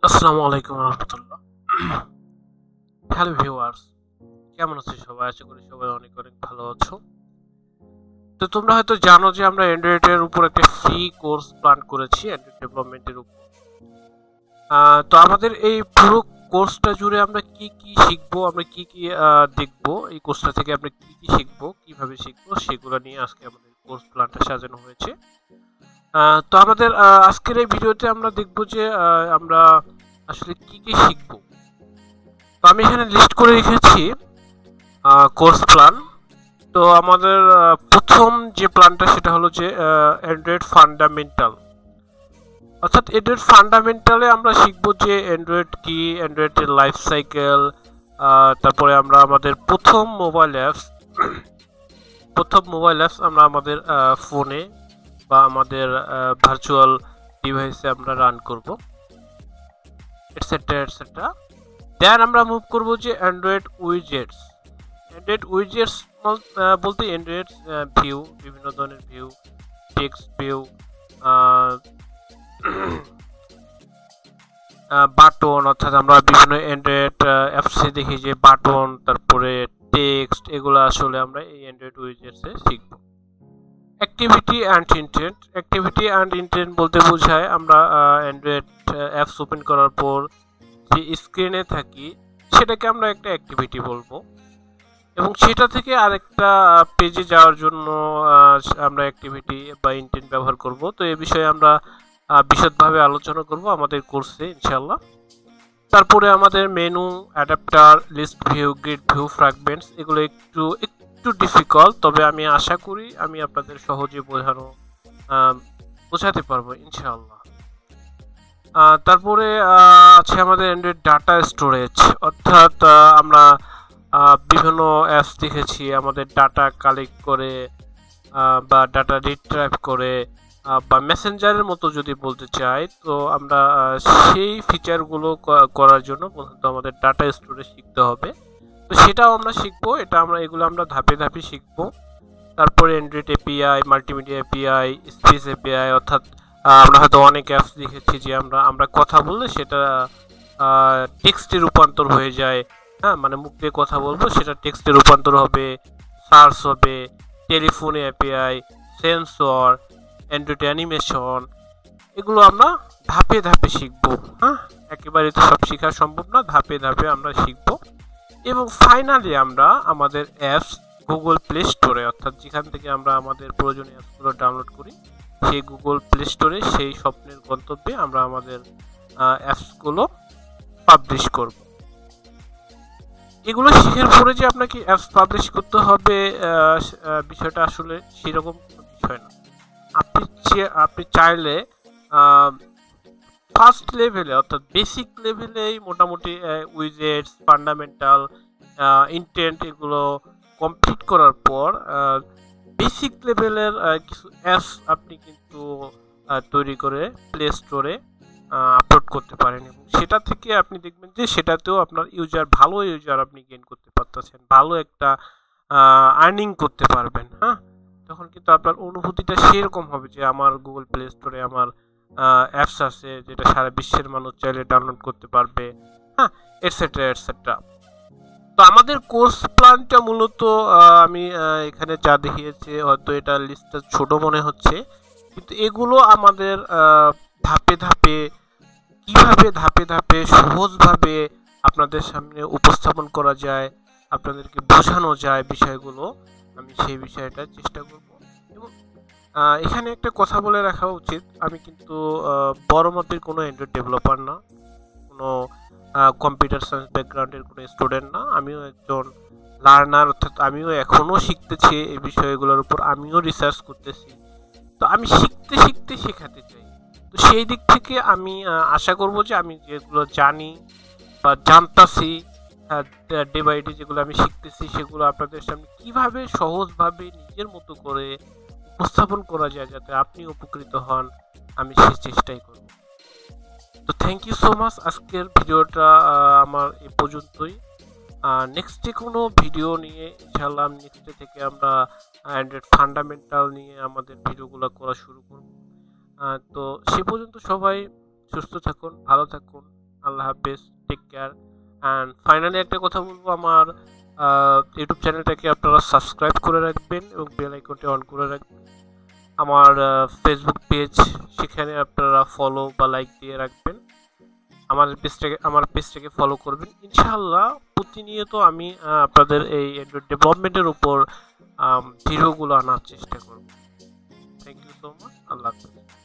আসসালামু আলাইকুম রহমতুল্লাহ। Hello viewers, কেমন আছো সবাই? আশা করি সবাই অনেক অনেক ভালো আছো। তো তোমরা হয়তো জানো যে আমরা অ্যান্ড্রয়েড এর উপর একটা ফ্রি কোর্স প্ল্যান করেছি অ্যান্ড্রয়েড ডেভেলপমেন্টের উপর। তো আমাদের এই পুরো কোর্সটা জুড়ে আমরা কি কি শিখবো, আমরা কি কি দেখবো, এই কোর্সটা থেকে আমরা কি কি শিখবো, কিভাবে শিখবো, সেগুলো নিয়ে আজকে আমাদের কোর্স প্ল্যানটা সাজানো হয়েছে। তো আমাদের আজকের এই ভিডিওতে আমরা দেখবো যে আমরা আসলে কি কি শিখবো। তো আমি এখানে লিস্ট করে রেখেছি কোর্স প্ল্যান। তো আমাদের প্রথম যে প্ল্যানটা সেটা হলো যে অ্যান্ড্রয়েড ফান্ডামেন্টাল, অর্থাৎ অ্যান্ড্রয়েড ফান্ডামেন্টালে আমরা শিখবো যে অ্যান্ড্রয়েড কি, অ্যান্ড্রয়েডের লাইফ সাইকেল, তারপরে আমরা আমাদের প্রথম মোবাইল অ্যাপস আমরা আমাদের ফোনে বা আমাদের ভার্চুয়াল ডিভাইসে আমরা রান করব, এটসেট্রা এটসেট্রা। দেন আমরা মুভ করব যে অ্যান্ড্রয়েড উইজেটস বলতে অ্যান্ড্রয়েড ভিউ, বিভিন্ন ধরনের ভিউ, টেক্সট ভিউ, বাটন, অর্থাৎ আমরা বিভিন্ন অ্যান্ড্রয়েড অ্যাপসে দেখি যে বাটন, তারপরে টেক্সট, এগুলো আসলে আমরা এই অ্যান্ড্রয়েড উইজেটসে শিখব। অ্যাক্টিভিটি অ্যান্ড ইন্টেন্ট বলতে বোঝায় আমরা অ্যান্ড্রয়েড অ্যাপস ওপেন করার পর যে স্ক্রিনে থাকি সেটাকে আমরা একটা অ্যাক্টিভিটি বলবো, এবং সেটা থেকে আরেকটা পেজে যাওয়ার জন্য আমরা অ্যাক্টিভিটি বা ইন্টেন্ট ব্যবহার করব। তো এই বিষয়ে আমরা বিশদভাবে আলোচনা করব আমাদের কোর্সে ইনশাআল্লাহ। তারপরে আমাদের menu, adapter, list view, grid view, fragments, এগুলো একটু ডিফিকাল্ট, তবে আমি আশা করি আমি আপনাদের সহজে বোঝাতে পারবো ইনশাআল্লাহ। তারপরে আছে আমাদের অ্যান্ড্রয়েড ডাটা স্টোরেজ, অর্থাৎ আমরা বিভিন্ন অ্যাপস দেখেছি আমাদের ডাটা কালেক্ট করে বা ডাটা রিট্রাইভ করে বা মেসেঞ্জারের মতো যদি বলতে চাই, তো আমরা সেই ফিচারগুলো করার জন্য প্রথমত আমাদের ডাটা স্টোরেজ শিখতে হবে। তো সেটাও আমরা শিখবো, এগুলো আমরা ধাপে ধাপে শিখবো। তারপরে Android API, multimedia API, space API, অর্থাৎ আমরা হয়তো অনেক অ্যাপস দেখেছি যে আমরা কথা বললে সেটা টেক্সটে রূপান্তর হয়ে যায়। হ্যাঁ, মানে মুখ দিয়ে কথা বলবো, সেটা টেক্সটে রূপান্তর হবে, সার্চ হবে, টেলিফোনে এপিআই, সেন্সর, অ্যান্ড্রয়েড অ্যানিমেশন, এগুলো আমরা ধাপে ধাপে শিখবো। হ্যাঁ, একেবারে তো সব শেখা সম্ভব না, ধাপে ধাপে আমরা শিখবো। এবং ফাইনালি আমরা আমাদের অ্যাপস গুগল প্লে স্টোরে, অর্থাৎ যেখান থেকে আমরা আমাদের প্রয়োজনীয় অ্যাপসগুলো ডাউনলোড করি, সেই গুগল প্লে স্টোরে, সেই স্বপ্নের গন্তব্যে আমরা আমাদের অ্যাপসগুলো পাবলিশ করব। এগুলো শেখার পরে যে আপনাকে অ্যাপস পাবলিশ করতে হবে, বিষয়টা আসলে সেরকম কোনো বিষয় না। আপনি চাইলে ফার্স্ট লেভেলে, অর্থাৎ বেসিক লেভেলেই মোটামুটি উইজেটস, ফান্ডামেন্টাল, ইন্টেন্ট, এগুলো কমপ্লিট করার পর বেসিক লেভেলের কিছু অ্যাপস আপনি কিন্তু তৈরি করে প্লে স্টোরে আপলোড করতে পারেন, এবং সেটা থেকে আপনি দেখবেন যে সেটাতেও আপনার ভালো ইউজার আপনি গেইন করতে পারতেছেন, ভালো একটা আর্নিং করতে পারবেন। হ্যাঁ, তখন কিন্তু আপনার অনুভূতিটা সেরকম হবে যে আমার গুগল প্লে স্টোরে আমার অ্যাপস আছে, যেটা সারা বিশ্বের মানুষ চাইলে ডাউনলোড করতে পারবে। হ্যাঁ, এটসেট্রা এটসেট্রা। তো আমাদের কোর্স প্ল্যানটা মূলত আমি এখানে যা দেখিয়েছি, হয়তো এটা লিস্টটা ছোট মনে হচ্ছে, কিন্তু এগুলো আমাদের ধাপে ধাপে সহজভাবে আপনাদের সামনে উপস্থাপন করা যায়, আপনাদেরকে বোঝানো যায় বিষয়গুলো, আমি সেই বিষয়টা চেষ্টা করব। এবং এখানে একটা কথা বলে রাখা উচিত, আমি কিন্তু বড় মাপের কোনো অ্যান্ড্রয়েড ডেভেলপার না, কোনো কম্পিউটার সায়েন্স ব্যাকগ্রাউন্ডের কোনো স্টুডেন্ট না, আমিও একজন লার্নার, অর্থাৎ আমিও এখনও শিখতেছি এই বিষয়গুলোর উপর, আমিও রিসার্চ করতেছি। তো আমি শিখতে শেখাতে চাই। তো সেই দিক থেকে আমি আশা করব যে আমি যেগুলো জানি বা জানতাছি, ডে বাই ডে যেগুলো আমি শিখতেছি, সেগুলো আপনাদের সামনে কিভাবে সহজভাবে নিজের মতো করে উপস্থাপন করা যায় যাতে আপনি উপকৃত হন, আমি সেই চেষ্টাই করব। তো থ্যাংক ইউ সো মাচ। আজকের ভিডিওটা আমার এ পর্যন্তই। নেক্সট ডে কোনো ভিডিও নিয়ে ইনশাল্লাহ নেক্সট ডে থেকে আমরা অ্যান্ড্রয়েড ফান্ডামেন্টাল নিয়ে আমাদের ভিডিওগুলো করা শুরু করব। তো সে পর্যন্ত সবাই সুস্থ থাকুন, ভালো থাকুন। আল্লাহ হাফেজ, টেক কেয়ার। অ্যান্ড ফাইনালি একটা কথা বলবো, আমার ইউটিউব চ্যানেলটাকে আপনারা সাবস্ক্রাইব করে রাখবেন এবং বেল আইকনটি অন করে রাখবেন। আমার ফেসবুক পেজ, সেখানে আপনারা ফলো বা লাইক দিয়ে রাখবেন। আমার পেজটাকে ফলো করবেন। ইনশাআল্লাহ প্রতিনিয়ত আমি আপনাদের এই অ্যান্ড্রয়েড ডেভেলপমেন্টের উপর ভিডিওগুলো আনার চেষ্টা করব। Thank you so much. আল্লাহ হাফেজ।